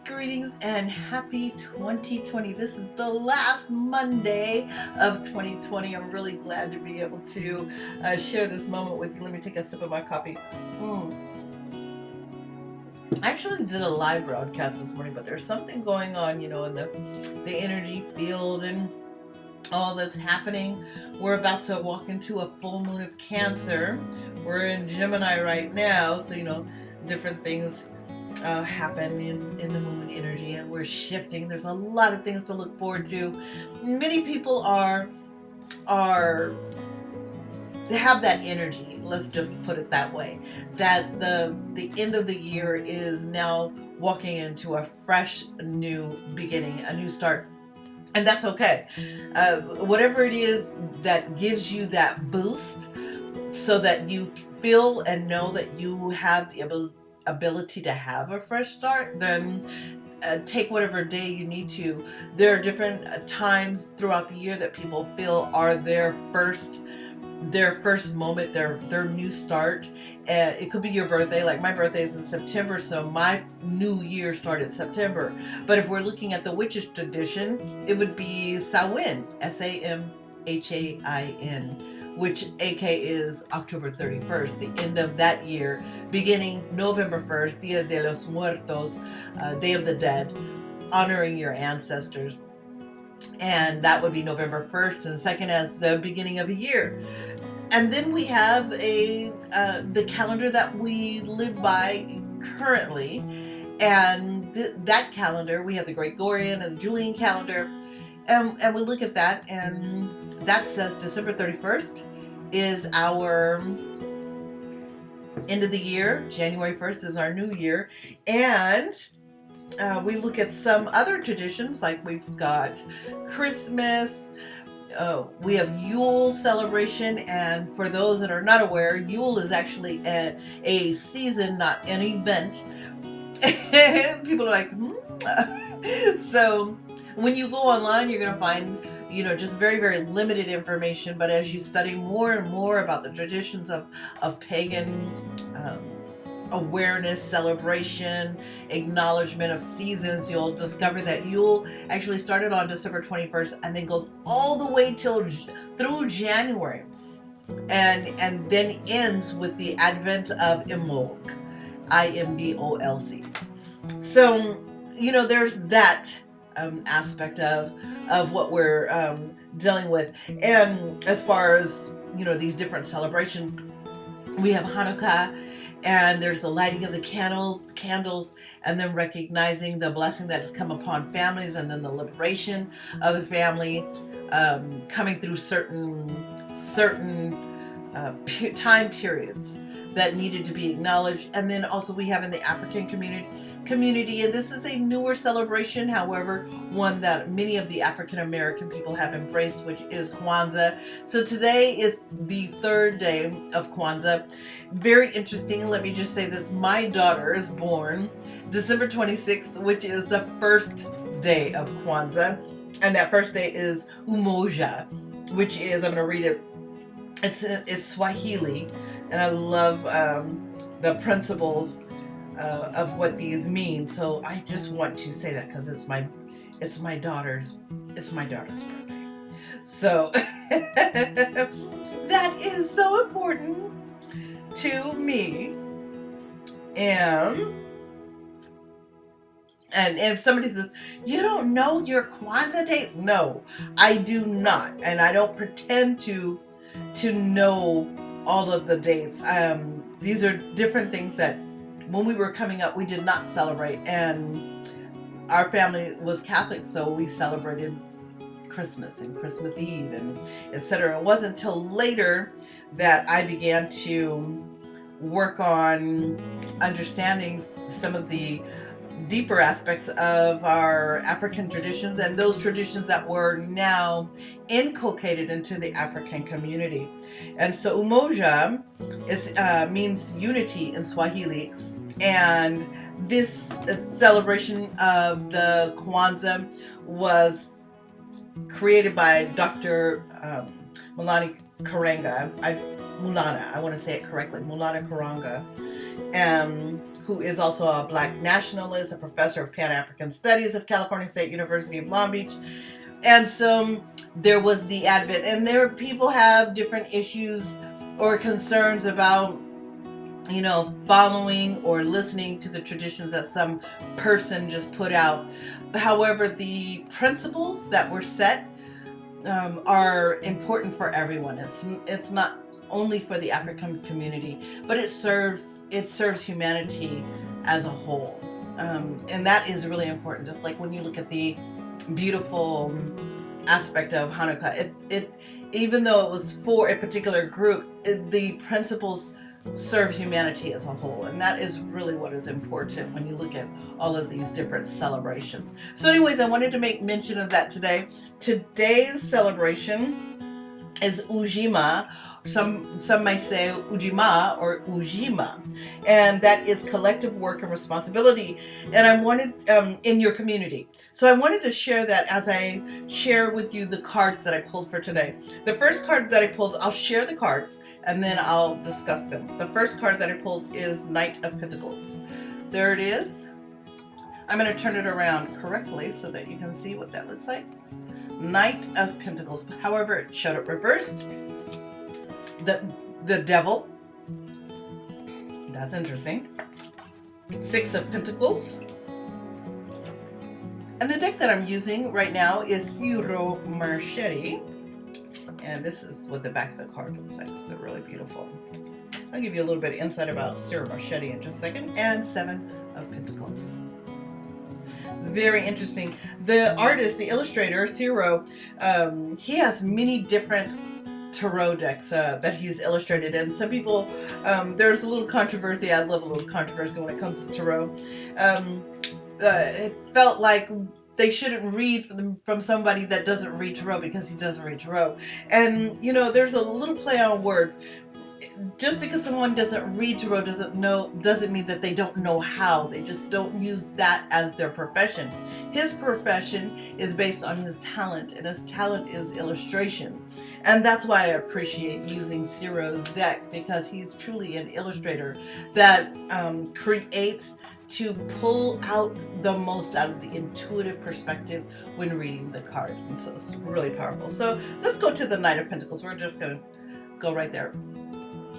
Greetings, and happy 2020. This is the last Monday of 2020. I'm really glad to be able to share this moment with you. Let me take a sip of my coffee. I actually did a live broadcast this morning, but there's something going on, in the energy field and all that's happening. We're about to walk into a full moon of Cancer. We're in Gemini right now, so different things happen in the moon energy, and we're shifting. There's a lot of things to look forward to. Many people have that energy, let's just put it that way, that the end of the year is now walking into a fresh new beginning, a new start. And that's okay. Whatever it is that gives you that boost so that you feel and know that you have the ability to have a fresh start, then take whatever day you need to. There are different times throughout the year that people feel are their first moment, their new start. It could be your birthday. Like my birthday is in September, so my new year started September. But if we're looking at the witches tradition, it would be Samhain, Samhain, which AK is October 31st, the end of that year, beginning November 1st, Dia de los Muertos, Day of the Dead, honoring your ancestors. And that would be November 1st and 2nd as the beginning of a year. And then we have the calendar that we live by currently. And that calendar, we have the Gregorian and the Julian calendar. And we look at that, and that says December 31st is our end of the year. January 1st is our new year. And we look at some other traditions, like we've got Christmas. We have Yule celebration, and for those that are not aware, Yule is actually a season, not an event. People are like, So when you go online, you're going to find, just very, very limited information. But as you study more and more about the traditions of pagan awareness, celebration, acknowledgement of seasons, you'll discover that Yule actually started on December 21st and then goes all the way through January, and then ends with the advent of Imbolc, Imbolc. So there's that aspect of what we're dealing with. And as far as these different celebrations, we have Hanukkah, and there's the lighting of the candles, and then recognizing the blessing that has come upon families, and then the liberation of the family, coming through certain time periods that needed to be acknowledged. And then also we have in the African community, and this is a newer celebration, however, one that many of the African American people have embraced, which is Kwanzaa. So today is the third day of Kwanzaa. Very interesting. Let me just say this. My daughter is born December 26th, which is the first day of Kwanzaa. And that first day is Umoja, which is, I'm going to read it. It's Swahili. And I love the principles of what these mean. So I just want to say that because it's my daughter's birthday. So that is so important to me. And if somebody says, you don't know your Kwanzaa dates? No, I do not. And I don't pretend to know all of the dates. These are different things that when we were coming up, we did not celebrate. And our family was Catholic, so we celebrated Christmas and Christmas Eve and etc. It wasn't until later that I began to work on understanding some of the deeper aspects of our African traditions, and those traditions that were now inculcated into the African community. And so Umoja means unity in Swahili, and this celebration of the Kwanzaa was created by Dr. Mulana Karanga. I want to say it correctly, Mulana Karanga. who is also a Black nationalist, a professor of Pan-African Studies of California State University of Long Beach. And so there was the advent, and there people have different issues or concerns about, you know, following or listening to the traditions that some person just put out. However, the principles that were set are important for everyone. It's not only for the African community, but it serves humanity as a whole, and that is really important. Just like when you look at the beautiful aspect of Hanukkah, it even though it was for a particular group, the principles serve humanity as a whole, and that is really what is important when you look at all of these different celebrations. So anyways, I wanted to make mention of that today. Today's celebration is Ujima. Some may say Ujima or Ujima, and that is collective work and responsibility. And I wanted in your community. So I wanted to share that as I share with you the cards that I pulled for today. The first card that I pulled, I'll share the cards and then I'll discuss them. The first card that I pulled is Knight of Pentacles. There it is. I'm going to turn it around correctly so that you can see what that looks like. Knight of Pentacles. However, it showed up reversed. The Devil. That's interesting. Six of Pentacles. And the deck that I'm using right now is Ciro Marchetti. And this is what the back of the card looks like. It's really beautiful. I'll give you a little bit of insight about Ciro Marchetti in just a second. And Seven of Pentacles. It's very interesting. The artist, the illustrator, Ciro, he has many different tarot decks that he's illustrated, and some people, there's a little controversy. I love a little controversy when it comes to tarot. It felt like they shouldn't read from somebody that doesn't read tarot because he doesn't read tarot. And you know, there's a little play on words. Just because someone doesn't read tarot doesn't mean that they don't know how. They just don't use that as their profession. His profession is based on his talent, and his talent is illustration. And that's why I appreciate using Ciro's deck, because he's truly an illustrator that creates to pull out the most out of the intuitive perspective when reading the cards. And so it's really powerful. So let's go to the Knight of Pentacles. We're just going to go right there.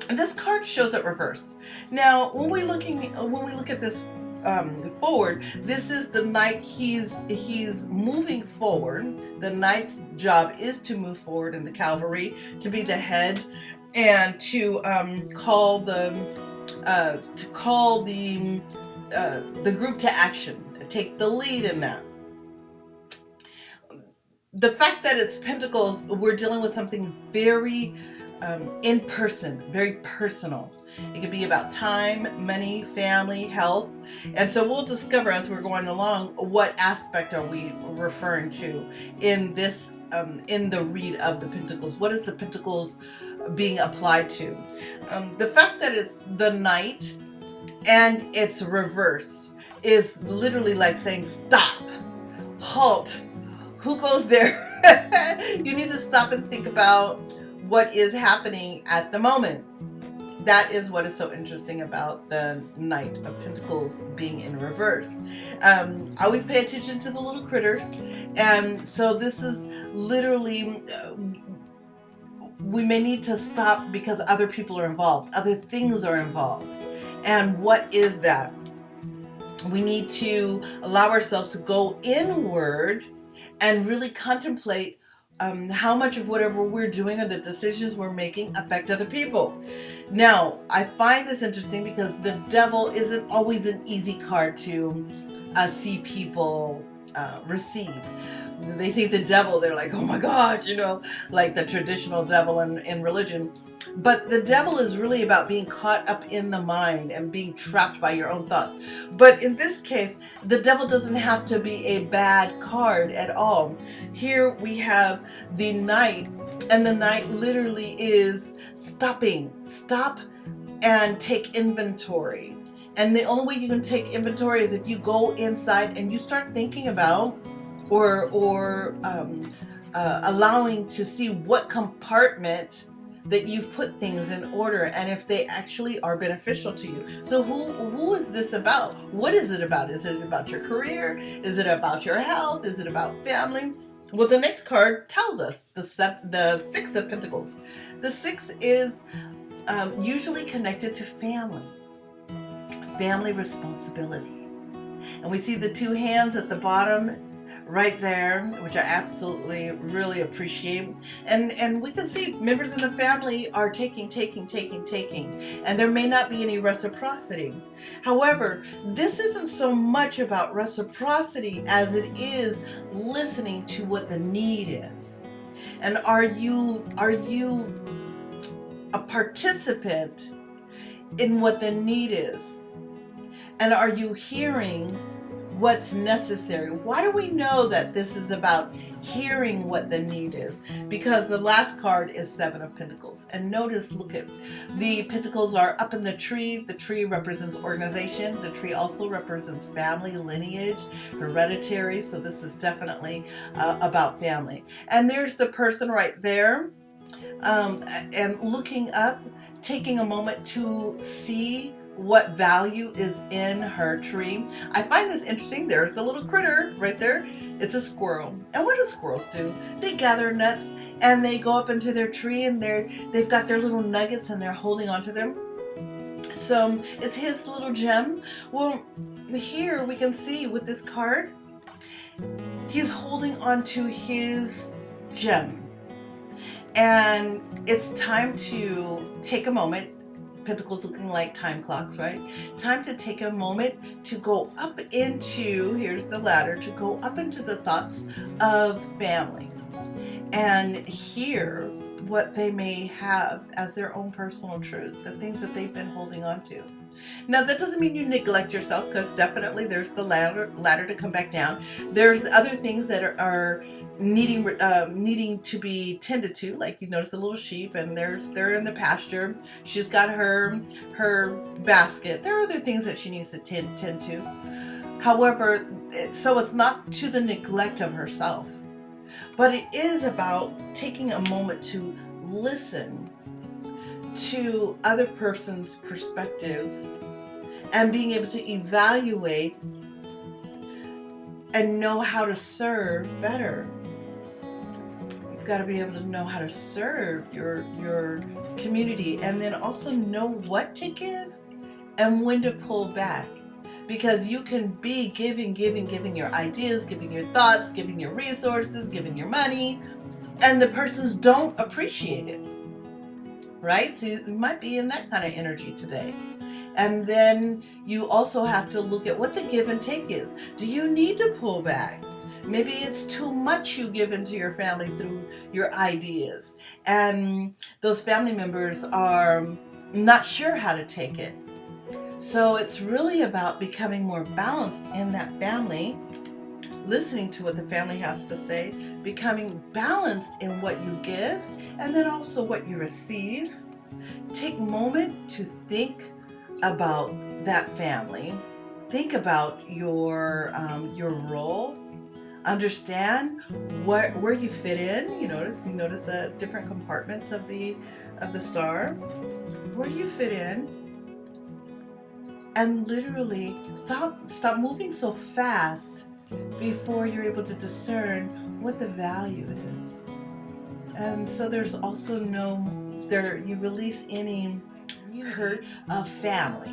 And this card shows up reversed. Now, when we look at this forward, this is the Knight. He's moving forward. The Knight's job is to move forward in the cavalry, to be the head, and to call the group to action, to take the lead in that. The fact that it's Pentacles, we're dealing with something very in person, very personal. It could be about time, money, family, health. And so we'll discover as we're going along what aspect are we referring to in this in the read of the Pentacles. What is the Pentacles being applied to? The fact that it's the Knight and it's reversed is literally like saying stop, halt. Who goes there? You need to stop and think about what is happening at the moment. That is what is so interesting about the Knight of Pentacles being in reverse. Always pay attention to the little critters. And so this is literally, we may need to stop because other people are involved. Other things are involved. And what is that? We need to allow ourselves to go inward and really contemplate how much of whatever we're doing or the decisions we're making affect other people. Now, I find this interesting because the Devil isn't always an easy card to see people receive. They think the devil, they're like, oh my gosh, you know, like the traditional devil in religion. But the devil is really about being caught up in the mind and being trapped by your own thoughts. But in this case, the devil doesn't have to be a bad card at all. Here we have the Knight, and the Knight literally is stopping. Stop and take inventory. And the only way you can take inventory is if you go inside and you start thinking about or allowing to see what compartment that you've put things in order and if they actually are beneficial to you. So who is this about? What is it about? Is it about your career? Is it about your health? Is it about family? Well, the next card tells us the Six of Pentacles. The Six is usually connected to family responsibility. And we see the two hands at the bottom right there, which I absolutely really appreciate. And we can see members in the family are taking, and there may not be any reciprocity. However, this isn't so much about reciprocity as it is listening to what the need is. And are you a participant in what the need is? And are you hearing what's necessary? Why do we know that this is about hearing what the need is? Because the last card is Seven of Pentacles. And notice, look at the pentacles are up in the tree. The tree represents organization. The tree also represents family, lineage, hereditary. So this is definitely about family. And there's the person right there and looking up, taking a moment to see what value is in her tree. I find this interesting. There's the little critter right there. It's a squirrel. And what do squirrels do? They gather nuts and they go up into their tree and they've got their little nuggets and they're holding onto them. So it's his little gem. Well, here we can see with this card, he's holding onto his gem. And it's time to take a moment. Pentacles looking like time clocks, right? Time to take a moment to go up into, here's the ladder, to go up into the thoughts of family and hear what they may have as their own personal truth, the things that they've been holding on to. Now, that doesn't mean you neglect yourself, because definitely there's the ladder to come back down. There's other things that are needing to be tended to, like you notice the little sheep, and they're in the pasture. She's got her basket. There are other things that she needs to tend to. However, so it's not to the neglect of herself, but it is about taking a moment to listen to other person's perspectives and being able to evaluate and know how to serve better. You've got to be able to know how to serve your community, and then also know what to give and when to pull back. Because you can be giving your ideas, giving your thoughts, giving your resources, giving your money, and the persons don't appreciate it. Right? So you might be in that kind of energy today. And then you also have to look at what the give and take is. Do you need to pull back? Maybe it's too much you give into your family through your ideas, and those family members are not sure how to take it. So it's really about becoming more balanced in that family, listening to what the family has to say, becoming balanced in what you give, and then also what you receive. Take a moment to think about that family. Think about your role. Understand where you fit in. You notice the different compartments of the star. Where do you fit in? And literally stop moving so fast before you're able to discern what the value is. And so there's also you release any hurt of family.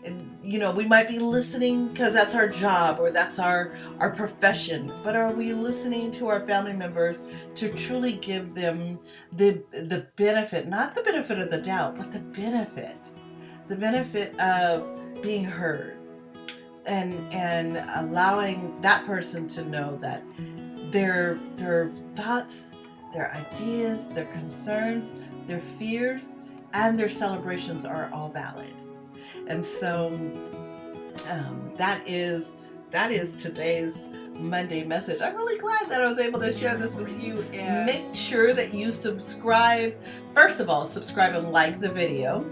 And, we might be listening because that's our job or that's our profession, but are we listening to our family members to truly give them the benefit, not the benefit of the doubt, but the benefit of being heard, and allowing that person to know that their thoughts, their ideas, their concerns, their fears, and their celebrations are all valid. And so that is today's Monday message. I'm really glad that I was able to share this with you, and make sure that you subscribe. First of all, subscribe and like the video.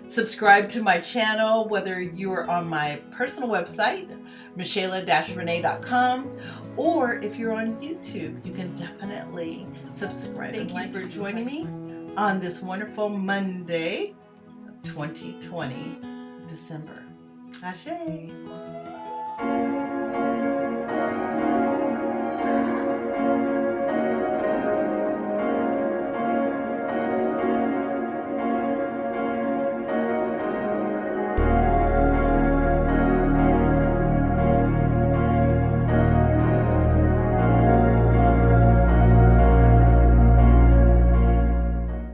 Subscribe to my channel, whether you're on my personal website, Michaela-Rena.com, or if you're on YouTube, you can definitely subscribe. Thank you for joining me on this wonderful Monday, 2020, December. Ashe.